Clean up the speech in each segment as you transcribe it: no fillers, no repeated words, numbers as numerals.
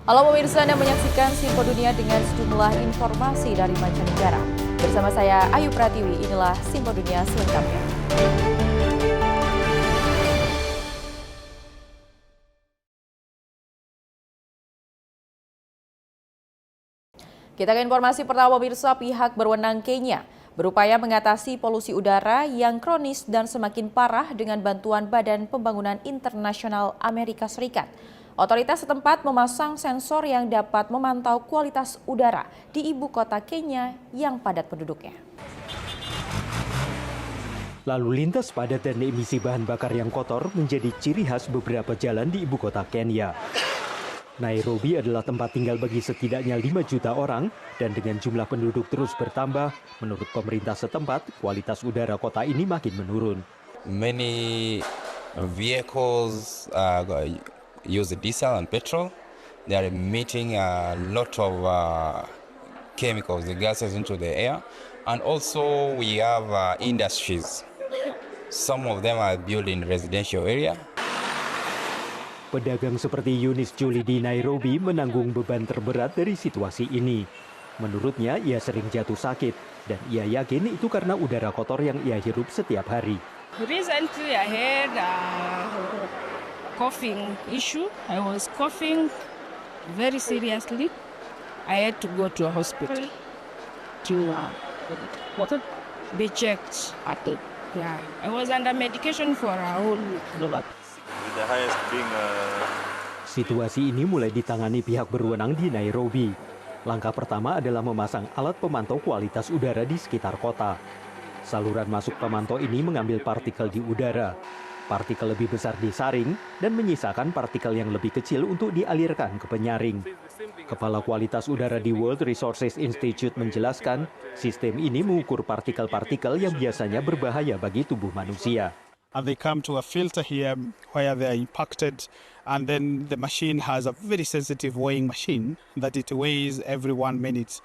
Halo pemirsa, Anda menyaksikan Simpo Dunia dengan sejumlah informasi dari mancanegara. Bersama saya Ayu Pratiwi, inilah Simpo Dunia selengkapnya. Kita ke informasi pertama pemirsa, pihak berwenang Kenya berupaya mengatasi polusi udara yang kronis dan semakin parah dengan bantuan Badan Pembangunan Internasional Amerika Serikat. Otoritas setempat memasang sensor yang dapat memantau kualitas udara di ibu kota Kenya yang padat penduduknya. Lalu lintas padat dan emisi bahan bakar yang kotor menjadi ciri khas beberapa jalan di ibu kota Kenya. Nairobi adalah tempat tinggal bagi setidaknya 5 juta orang dan dengan jumlah penduduk terus bertambah, menurut pemerintah setempat, kualitas udara kota ini makin menurun. Many vehicles use diesel and petrol. They are emitting a lot of chemicals, the gases into the air. And also we have industries. Some of them are built in residential area. Pedagang seperti Yunis Juli di Nairobi menanggung beban terberat dari situasi ini. Menurutnya, ia sering jatuh sakit dan ia yakin itu karena udara kotor yang ia hirup setiap hari. Recently, I had a coughing issue. I was coughing very seriously. I had to go to a hospital to be checked. Yeah, I was under medication for a whole week. Situasi ini mulai ditangani pihak berwenang di Nairobi. Langkah pertama adalah memasang alat pemantau kualitas udara di sekitar kota. Saluran masuk pemantau ini mengambil partikel di udara. Partikel lebih besar disaring dan menyisakan partikel yang lebih kecil untuk dialirkan ke penyaring. Kepala kualitas udara di World Resources Institute menjelaskan, sistem ini mengukur partikel-partikel yang biasanya berbahaya bagi tubuh manusia. And they come to a filter here where they are impacted, and then the machine has a very sensitive weighing machine that it weighs every 1 minute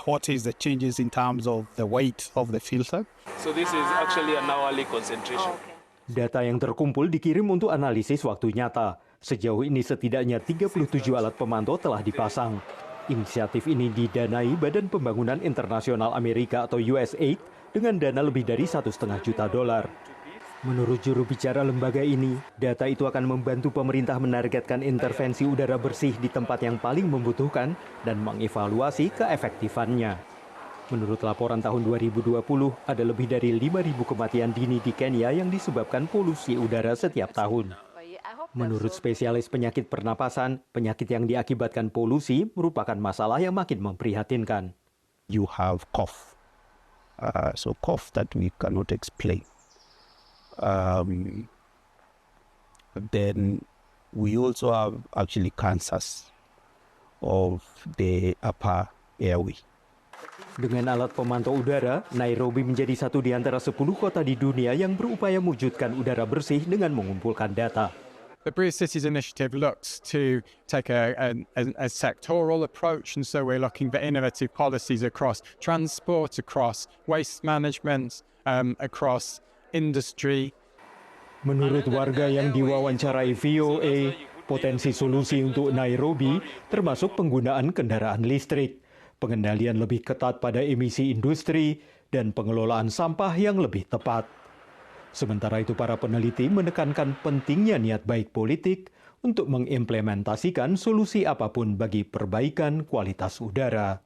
what is the changes in terms of the weight of the filter. So this is actually an hourly concentration. Data yang terkumpul dikirim untuk analisis waktu nyata. Sejauh ini setidaknya 37 alat pemantau telah dipasang. Inisiatif ini didanai Badan Pembangunan Internasional Amerika atau USAID dengan dana lebih dari $1,5 juta. Menurut juru bicara lembaga ini, data itu akan membantu pemerintah menargetkan intervensi udara bersih di tempat yang paling membutuhkan dan mengevaluasi keefektifannya. Menurut laporan tahun 2020, ada lebih dari 5.000 kematian dini di Kenya yang disebabkan polusi udara setiap tahun. Menurut spesialis penyakit pernapasan, penyakit yang diakibatkan polusi merupakan masalah yang makin memprihatinkan. You have cough. So cough that we cannot explain. Then we also have actually cancers of the upper airway. Dengan alat pemantau udara, Nairobi menjadi satu di antara 10 kota di dunia yang berupaya mewujudkan udara bersih dengan mengumpulkan data. The Breathe Cities initiative looks to take a sectoral approach, and so we're looking for innovative policies across transport, across waste management, across industry. Menurut warga yang diwawancarai VOA, potensi solusi untuk Nairobi termasuk penggunaan kendaraan listrik, pengendalian lebih ketat pada emisi industri, dan pengelolaan sampah yang lebih tepat. Sementara itu para peneliti menekankan pentingnya niat baik politik untuk mengimplementasikan solusi apapun bagi perbaikan kualitas udara.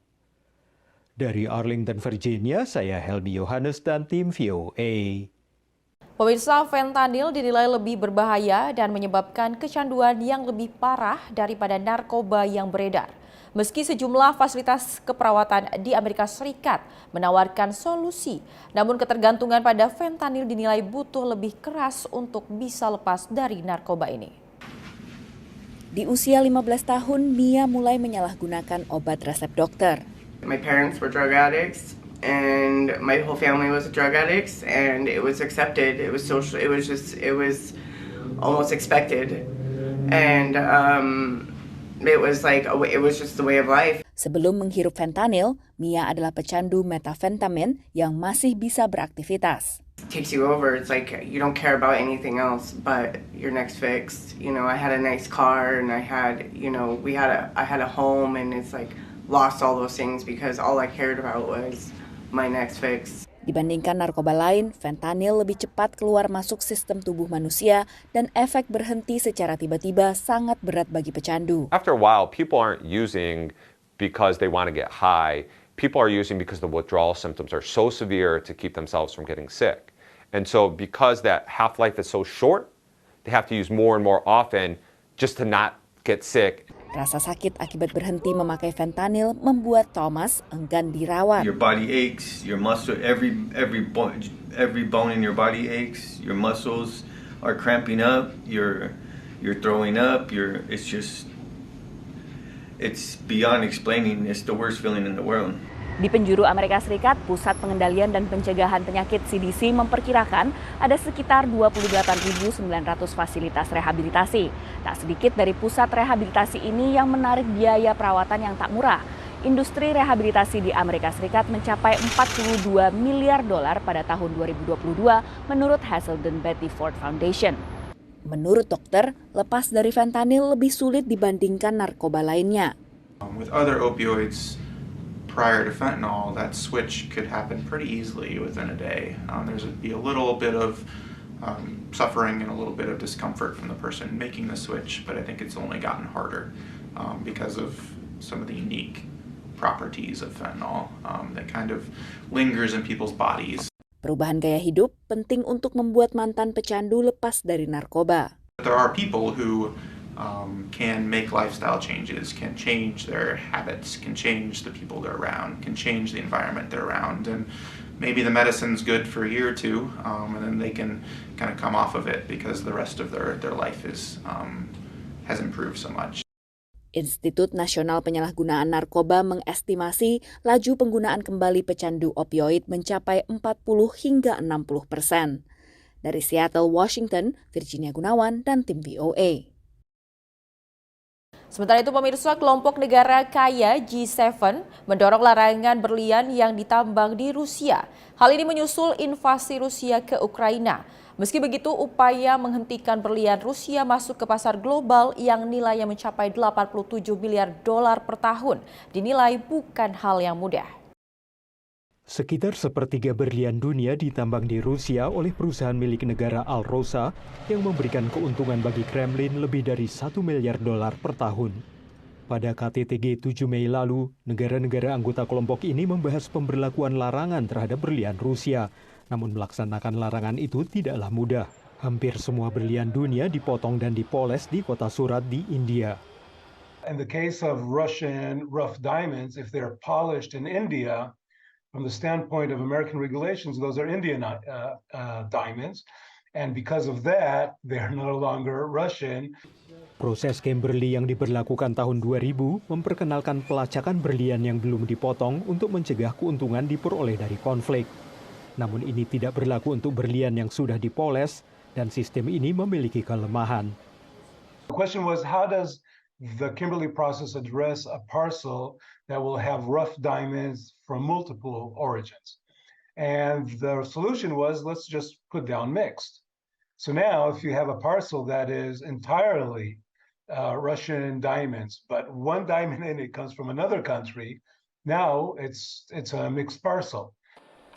Dari Arlington, Virginia, saya Helmi Yohanes dan tim VOA. Pemirsa, fentanyl dinilai lebih berbahaya dan menyebabkan kecanduan yang lebih parah daripada narkoba yang beredar. Meski sejumlah fasilitas keperawatan di Amerika Serikat menawarkan solusi, namun ketergantungan pada fentanyl dinilai butuh lebih keras untuk bisa lepas dari narkoba ini. Di usia 15 tahun, Mia mulai menyalahgunakan obat resep dokter. My parents were drug addicts and my whole family was drug addicts, and it was accepted. It was social. It was almost expected. And it was just the way of life. Sebelum menghirup fentanyl, Mia adalah pecandu metafentamin yang masih bisa beraktivitas. takes you over. It's like you don't care about anything else but your next fix. You know, I had a nice car and I had, you know, I had a home, and it's like lost all those things because all I cared about was my next fix. Dibandingkan narkoba lain, fentanyl lebih cepat keluar masuk sistem tubuh manusia dan efek berhenti secara tiba-tiba sangat berat bagi pecandu. After a while, people aren't using because they want to get high. People are using because the withdrawal symptoms are so severe to keep themselves from getting sick. And so because that half-life is so short, they have to use more and more often just to not get sick. Rasa sakit akibat berhenti memakai fentanyl membuat Thomas enggan dirawat. Your body aches, your muscle, every bone in your body aches, your muscles are cramping up, you're throwing up, it's beyond explaining. It's the worst feeling in the world. Di penjuru Amerika Serikat, Pusat Pengendalian dan Pencegahan Penyakit CDC memperkirakan ada sekitar 28.900 fasilitas rehabilitasi. Tak sedikit dari pusat rehabilitasi ini yang menarik biaya perawatan yang tak murah. Industri rehabilitasi di Amerika Serikat mencapai $42 miliar pada tahun 2022 menurut Hazelden Betty Ford Foundation. Menurut dokter, lepas dari fentanyl lebih sulit dibandingkan narkoba lainnya. With other opioids, prior to fentanyl, that switch could happen pretty easily within a day. There's be a little bit of suffering and a little bit of discomfort from the person making the switch, but I think it's only gotten harder because of some of the unique properties of fentanyl that kind of lingers in people's bodies. Perubahan gaya hidup penting untuk membuat mantan pecandu lepas dari narkoba. There are people who can make lifestyle changes, can change their habits, can change the people they're around, can change the environment they're around, and maybe the medicine's good for a year or two, and then they can kind of come off of it because the rest of their life has improved so much. Institut Nasional Penyalahgunaan Narkoba mengestimasi laju penggunaan kembali pecandu opioid mencapai 40 hingga 60%. Dari Seattle, Washington, Virginia Gunawan dan tim VOA. Sementara itu pemirsa, kelompok negara kaya G7 mendorong larangan berlian yang ditambang di Rusia. Hal ini menyusul invasi Rusia ke Ukraina. Meski begitu, upaya menghentikan berlian Rusia masuk ke pasar global yang nilainya mencapai $87 miliar per tahun dinilai bukan hal yang mudah. Sekitar sepertiga berlian dunia ditambang di Rusia oleh perusahaan milik negara Alrosa yang memberikan keuntungan bagi Kremlin lebih dari $1 miliar per tahun. Pada KTT G7 Mei lalu, negara-negara anggota kelompok ini membahas pemberlakuan larangan terhadap berlian Rusia. Namun melaksanakan larangan itu tidaklah mudah. Hampir semua berlian dunia dipotong dan dipoles di kota Surat di India. In the case of Russian rough diamonds, if they're polished in India, from the standpoint of American regulations, those are Indian diamonds, and because of that, they're no longer Russian. Proses Kimberley yang diberlakukan tahun 2000 memperkenalkan pelacakan berlian yang belum dipotong untuk mencegah keuntungan diperoleh dari konflik. Namun ini tidak berlaku untuk berlian yang sudah dipoles, dan sistem ini memiliki kelemahan. The question was, how does the Kimberley process address a parcel that will have rough diamonds from multiple origins? And the solution was, let's just put down mixed. So now if you have a parcel that is entirely Russian diamonds, but one diamond in it comes from another country, now it's a mixed parcel.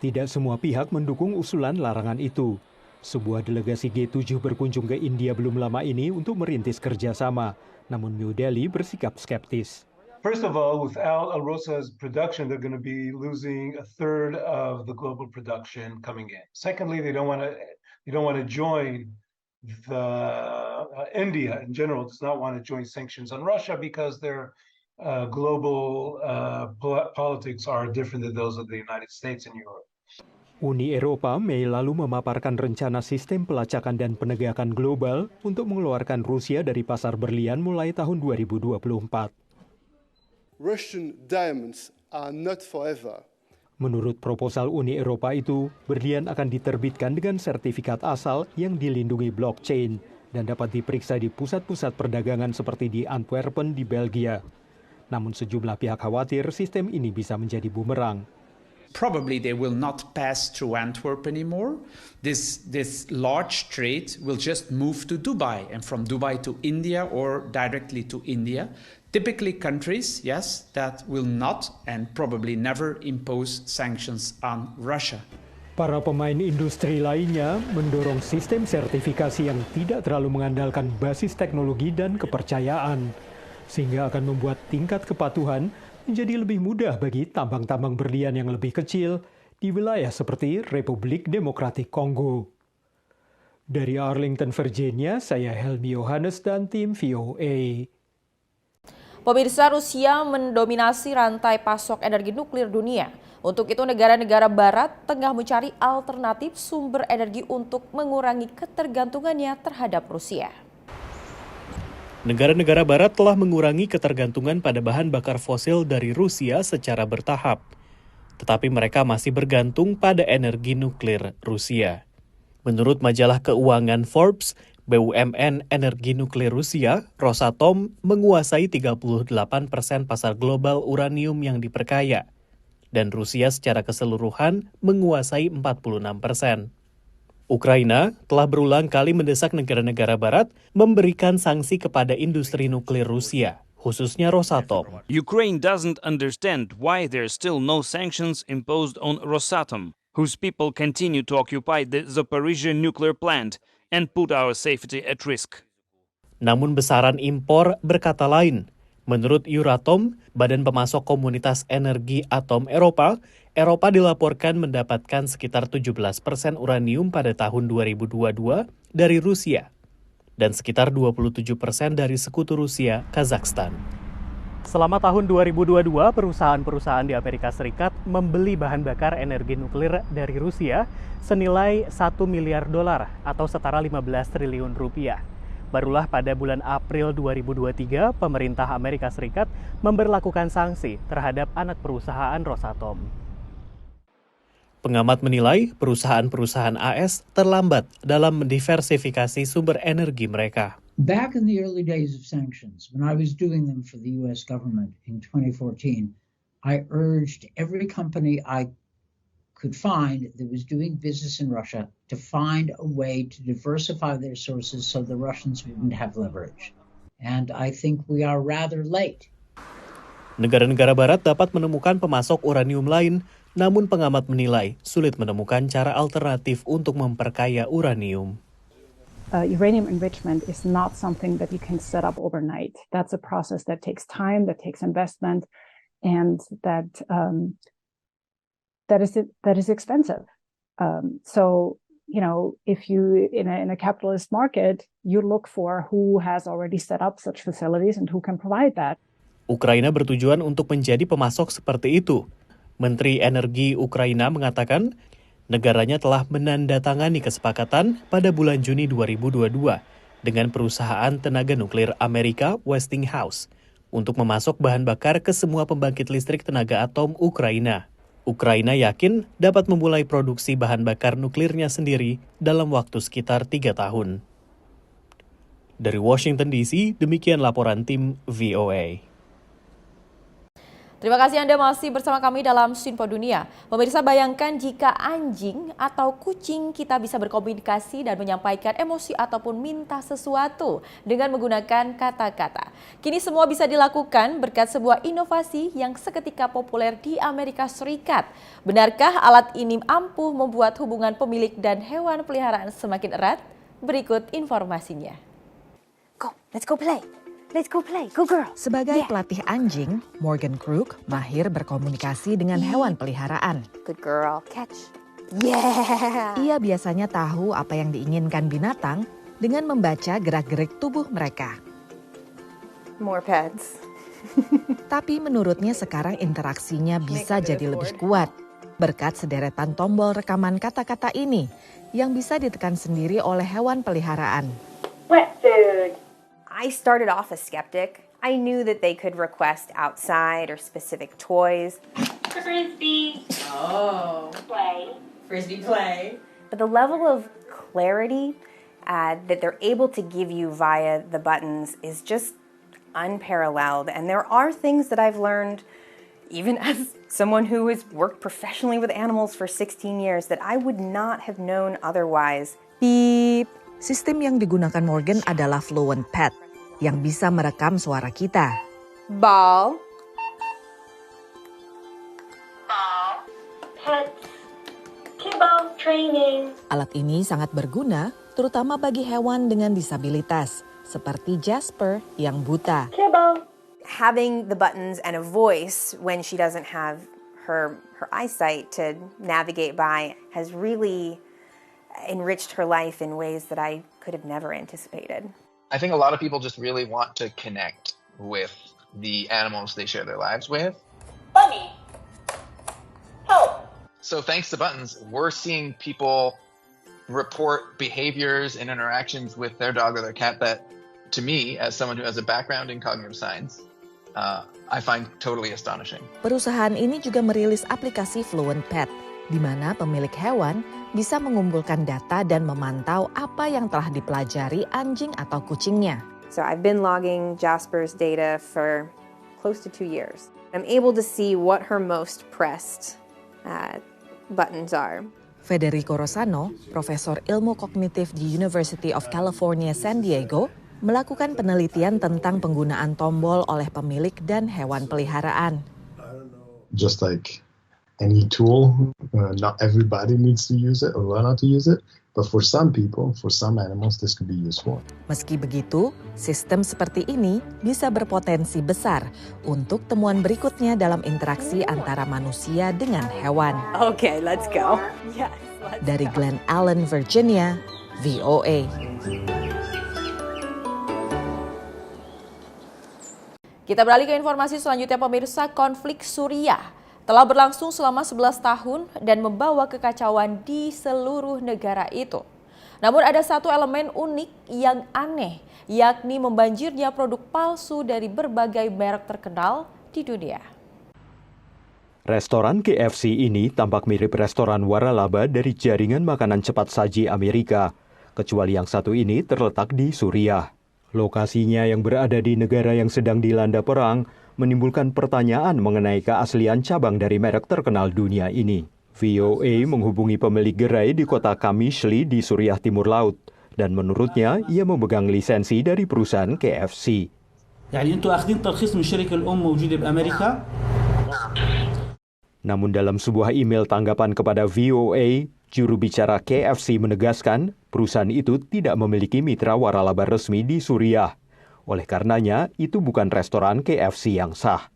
Tidak semua pihak mendukung usulan larangan itu. Sebuah delegasi G7 berkunjung ke India belum lama ini untuk merintis kerjasama. Namun New Delhi bersikap skeptis. First of all, without Alrosa's production, they're going to be losing a third of the global production coming in. Secondly, they don't want to join the India in general does not want to join sanctions on Russia because their global politics are different than those of the United States and Europe. Uni Eropa Mei lalu memaparkan rencana sistem pelacakan dan penegakan global untuk mengeluarkan Rusia dari pasar berlian mulai tahun 2024. Russian diamonds are not forever. Menurut proposal Uni Eropa itu, berlian akan diterbitkan dengan sertifikat asal yang dilindungi blockchain dan dapat diperiksa di pusat-pusat perdagangan seperti di Antwerpen di Belgia. Namun sejumlah pihak khawatir sistem ini bisa menjadi bumerang. probably they will not pass through Antwerp anymore. This large trade will just move to Dubai, and from Dubai to India or directly to India. Typically countries, yes, that will not and probably never impose sanctions on Russia. Para pemain industri lainnya mendorong sistem sertifikasi yang tidak terlalu mengandalkan basis teknologi dan kepercayaan, sehingga akan membuat tingkat kepatuhan menjadi lebih mudah bagi tambang-tambang berlian yang lebih kecil di wilayah seperti Republik Demokratik Kongo. Dari Arlington, Virginia, saya Helmi Yohanes dan tim VOA. Pemirsa, Rusia mendominasi rantai pasok energi nuklir dunia. Untuk itu, negara-negara barat tengah mencari alternatif sumber energi untuk mengurangi ketergantungannya terhadap Rusia. Negara-negara barat telah mengurangi ketergantungan pada bahan bakar fosil dari Rusia secara bertahap. Tetapi mereka masih bergantung pada energi nuklir Rusia. Menurut majalah keuangan Forbes, BUMN energi nuklir Rusia, Rosatom, menguasai 38% pasar global uranium yang diperkaya. Dan Rusia secara keseluruhan menguasai 46%. Ukraina telah berulang kali mendesak negara-negara barat memberikan sanksi kepada industri nuklir Rusia, khususnya Rosatom. Ukraine doesn't understand why there's still no sanctions imposed on Rosatom, whose people continue to occupy the Zaporizhzhia nuclear plant and put our safety at risk. Namun besaran impor berkata lain. Menurut Euratom, Badan Pemasok Komunitas Energi Atom Eropa dilaporkan mendapatkan sekitar 17% uranium pada tahun 2022 dari Rusia dan sekitar 27% dari sekutu Rusia, Kazakhstan. Selama tahun 2022, perusahaan-perusahaan di Amerika Serikat membeli bahan bakar energi nuklir dari Rusia senilai $1 miliar atau setara 15 triliun rupiah. Barulah pada bulan April 2023, pemerintah Amerika Serikat memberlakukan sanksi terhadap anak perusahaan Rosatom. Pengamat menilai perusahaan-perusahaan AS terlambat dalam mendiversifikasi sumber energi mereka. Back in the early days of sanctions, when I was doing them for the U.S. government in 2014, I urged every company I could find that was doing business in Russia to find a way to diversify their sources so the Russians wouldn't have leverage. And I think we are rather late. Negara-negara barat dapat menemukan pemasok uranium lain, namun pengamat menilai sulit menemukan cara alternatif untuk memperkaya uranium. Uranium enrichment is not something that you can set up overnight. That's a process that takes time, that takes investment, and that is expensive. So, you know, if you in a capitalist market, you look for who has already set up such facilities and who can provide that. Ukraina bertujuan untuk menjadi pemasok seperti itu. Menteri Energi Ukraina mengatakan negaranya telah menandatangani kesepakatan pada bulan Juni 2022 dengan perusahaan tenaga nuklir Amerika Westinghouse untuk memasok bahan bakar ke semua pembangkit listrik tenaga atom Ukraina. Ukraina yakin dapat memulai produksi bahan bakar nuklirnya sendiri dalam waktu sekitar 3 tahun. Dari Washington DC, demikian laporan tim VOA. Terima kasih Anda masih bersama kami dalam Sinpo Dunia. Pemirsa, bayangkan jika anjing atau kucing kita bisa berkomunikasi dan menyampaikan emosi ataupun minta sesuatu dengan menggunakan kata-kata. Kini semua bisa dilakukan berkat sebuah inovasi yang seketika populer di Amerika Serikat. Benarkah alat ini ampuh membuat hubungan pemilik dan hewan peliharaan semakin erat? Berikut informasinya. Go, let's go play. Let's go play, go girl. Sebagai pelatih anjing, Morgan Crook mahir berkomunikasi dengan hewan peliharaan. Good girl, catch. Yeah. Ia biasanya tahu apa yang diinginkan binatang dengan membaca gerak-gerik tubuh mereka. More pets. Tapi menurutnya sekarang interaksinya bisa jadi lebih kuat berkat sederetan tombol rekaman kata-kata ini yang bisa ditekan sendiri oleh hewan peliharaan. Wet food. I started off a skeptic. I knew that they could request outside or specific toys. Frisbee. Oh. Play. Frisbee play. But the level of clarity that they're able to give you via the buttons is just unparalleled. And there are things that I've learned, even as someone who has worked professionally with animals for 16 years, that I would not have known otherwise. Beep. Sistem yang digunakan Morgan adalah Fluent Pet yang bisa merekam suara kita. Ball. Pets. Kibble training. Alat ini sangat berguna, terutama bagi hewan dengan disabilitas, seperti Jasper yang buta. Kibble. Having the buttons and a voice when she doesn't have her eyesight to navigate by has really enriched her life in ways that I could have never anticipated. I think a lot of people just really want to connect with the animals they share their lives with. Bunny. Help. So thanks to buttons, we're seeing people report behaviors and interactions with their dog or their cat that, to me, as someone who has a background in cognitive science, I find totally astonishing. Perusahaan ini juga merilis aplikasi Fluent Pet, di mana pemilik hewan bisa mengumpulkan data dan memantau apa yang telah dipelajari anjing atau kucingnya. So I've been logging Jasper's data for close to 2 years. I'm able to see what her most pressed buttons are. Federico Rosano, profesor ilmu kognitif di University of California, San Diego, melakukan penelitian tentang penggunaan tombol oleh pemilik dan hewan peliharaan. Just like any tool, not everybody needs to use it or learn how to use it, but for some people, for some animals, this could be useful. Meski begitu, sistem seperti ini bisa berpotensi besar untuk temuan berikutnya dalam interaksi antara manusia dengan hewan. Okay, let's go. Yes, Dari Glen Allen, Virginia, VOA. Kita beralih ke informasi selanjutnya, pemirsa. Konflik Suriah telah berlangsung selama 11 tahun dan membawa kekacauan di seluruh negara itu. Namun ada satu elemen unik yang aneh, yakni membanjirnya produk palsu dari berbagai merek terkenal di dunia. Restoran KFC ini tampak mirip restoran waralaba dari jaringan makanan cepat saji Amerika, kecuali yang satu ini terletak di Suriah. Lokasinya yang berada di negara yang sedang dilanda perang menimbulkan pertanyaan mengenai keaslian cabang dari merek terkenal dunia ini. VOA menghubungi pemilik gerai di kota Kamishli di Suriah Timur Laut, dan menurutnya ia memegang lisensi dari perusahaan KFC. Namun dalam sebuah email tanggapan kepada VOA, juru bicara KFC menegaskan perusahaan itu tidak memiliki mitra waralaba resmi di Suriah. Oleh karenanya, itu bukan restoran KFC yang sah.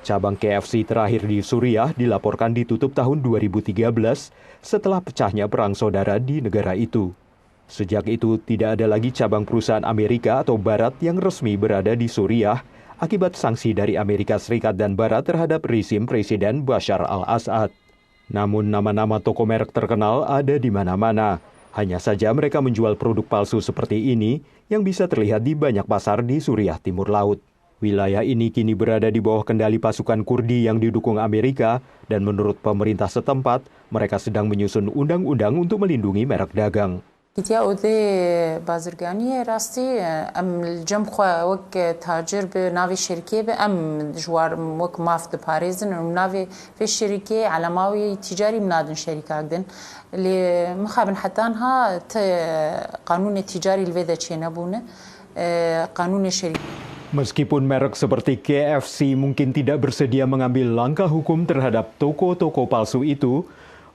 Cabang KFC terakhir di Suriah dilaporkan ditutup tahun 2013 setelah pecahnya perang saudara di negara itu. Sejak itu, tidak ada lagi cabang perusahaan Amerika atau Barat yang resmi berada di Suriah akibat sanksi dari Amerika Serikat dan Barat terhadap rezim Presiden Bashar al-Assad. Namun nama-nama toko merek terkenal ada di mana-mana. Hanya saja mereka menjual produk palsu seperti ini yang bisa terlihat di banyak pasar di Suriah Timur Laut. Wilayah ini kini berada di bawah kendali pasukan Kurdi yang didukung Amerika, dan menurut pemerintah setempat, mereka sedang menyusun undang-undang untuk melindungi merek dagang. بازرگانی راستی ام الجم خو وک تاجر به ناوی شرکه به ام جوار وک مافت پاریزن و ناوی في شرکه علماوی تجاری منادن شرکه دن اللي مخابن حتى انها قانون التجاري الفيدا تشينبونه قانون الشركه. Meskipun merek seperti KFC mungkin tidak bersedia mengambil langkah hukum terhadap toko-toko palsu itu,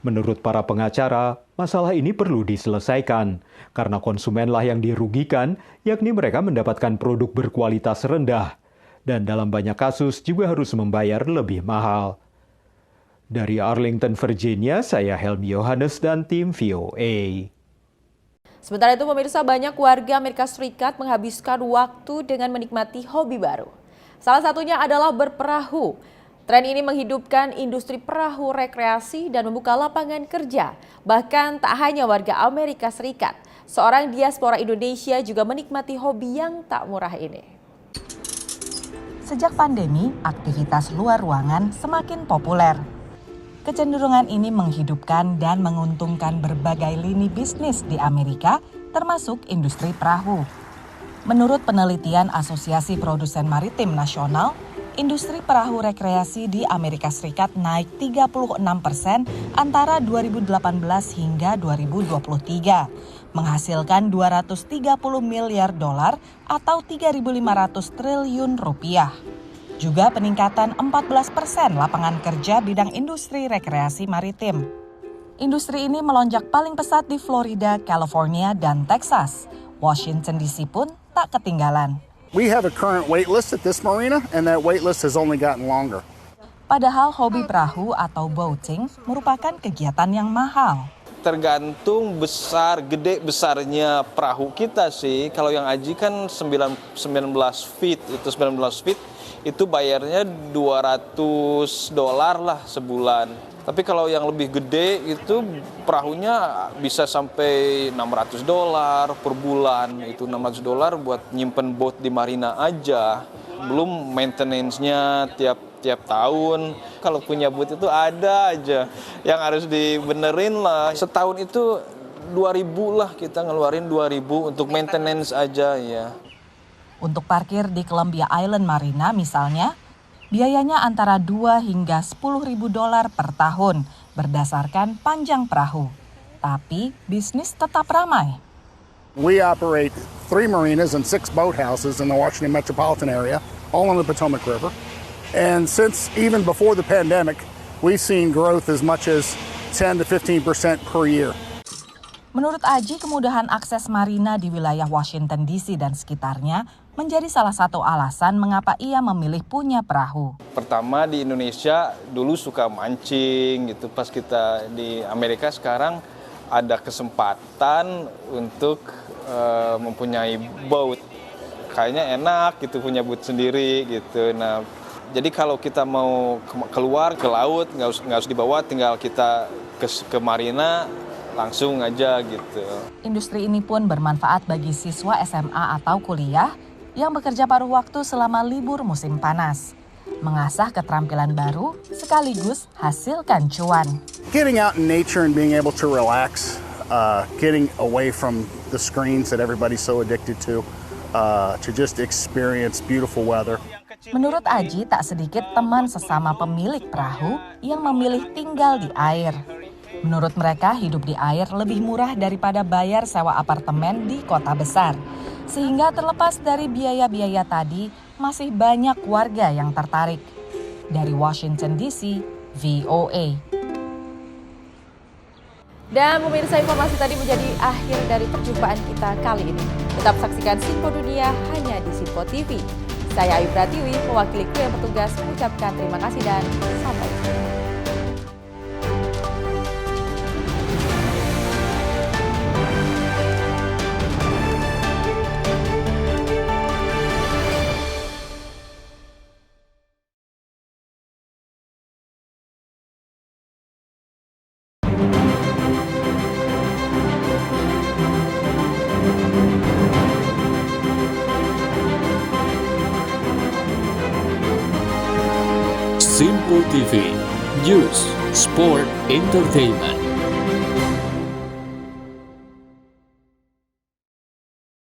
menurut para pengacara, masalah ini perlu diselesaikan karena konsumenlah yang dirugikan, yakni mereka mendapatkan produk berkualitas rendah dan dalam banyak kasus juga harus membayar lebih mahal. Dari Arlington, Virginia, saya Helmi Yohanes dan tim VOA. Sementara itu, pemirsa, banyak warga Amerika Serikat menghabiskan waktu dengan menikmati hobi baru. Salah satunya adalah berperahu. Tren ini menghidupkan industri perahu rekreasi dan membuka lapangan kerja. Bahkan tak hanya warga Amerika Serikat, seorang diaspora Indonesia juga menikmati hobi yang tak murah ini. Sejak pandemi, aktivitas luar ruangan semakin populer. Kecenderungan ini menghidupkan dan menguntungkan berbagai lini bisnis di Amerika, termasuk industri perahu. Menurut penelitian Asosiasi Produsen Maritim Nasional, industri perahu rekreasi di Amerika Serikat naik 36% antara 2018 hingga 2023, menghasilkan 230 miliar dolar atau 3.500 triliun rupiah. Juga peningkatan 14% lapangan kerja bidang industri rekreasi maritim. Industri ini melonjak paling pesat di Florida, California, dan Texas. Washington DC pun tak ketinggalan. We have a current wait list at this marina, and that wait list has only gotten longer. Padahal hobi perahu atau boating merupakan kegiatan yang mahal. Tergantung gede besarnya perahu kita sih. Kalau yang Aji kan 19 feet, itu bayarnya $200 lah sebulan. Tapi kalau yang lebih gede itu perahunya bisa sampai $600 per bulan. Itu $600 buat nyimpen boat di marina aja. Belum maintenance-nya tiap tahun. Kalau punya boat itu ada aja yang harus dibenerin lah. Setahun itu 2.000 lah, kita ngeluarin 2.000 untuk maintenance aja ya. Untuk parkir di Columbia Island Marina misalnya, biayanya antara 2 hingga $10.000 per tahun berdasarkan panjang perahu. Tapi bisnis tetap ramai. We operate 3 marinas and 6 boathouses in the Washington metropolitan area, all on the Potomac River. And since even before the pandemic, we've seen growth as much as 10 to 15% per year. Menurut Aji, kemudahan akses marina di wilayah Washington DC dan sekitarnya menjadi salah satu alasan mengapa ia memilih punya perahu. Pertama di Indonesia dulu suka mancing gitu, pas kita di Amerika sekarang ada kesempatan untuk mempunyai boat. Kayaknya enak gitu punya boat sendiri gitu. Nah, jadi kalau kita mau keluar ke laut nggak harus dibawa, tinggal kita ke marina langsung aja gitu. Industri ini pun bermanfaat bagi siswa SMA atau kuliah yang bekerja paruh waktu selama libur musim panas. Mengasah keterampilan baru sekaligus hasilkan cuan. Getting out in nature and being able to relax, getting away from the screens that everybody's so addicted to just experience beautiful weather. Menurut Aji, tak sedikit teman sesama pemilik perahu yang memilih tinggal di air. Menurut mereka, hidup di air lebih murah daripada bayar sewa apartemen di kota besar. Sehingga terlepas dari biaya-biaya tadi, masih banyak warga yang tertarik. Dari Washington DC, VOA. Dan pemirsa, informasi tadi menjadi akhir dari perjumpaan kita kali ini. Tetap saksikan Sinpo Dunia hanya di Sinpo TV. Saya Ayu Pratiwi, mewakili kru yang bertugas mengucapkan terima kasih dan sampai jumpa. Sinpo TV, News, Sport, Entertainment.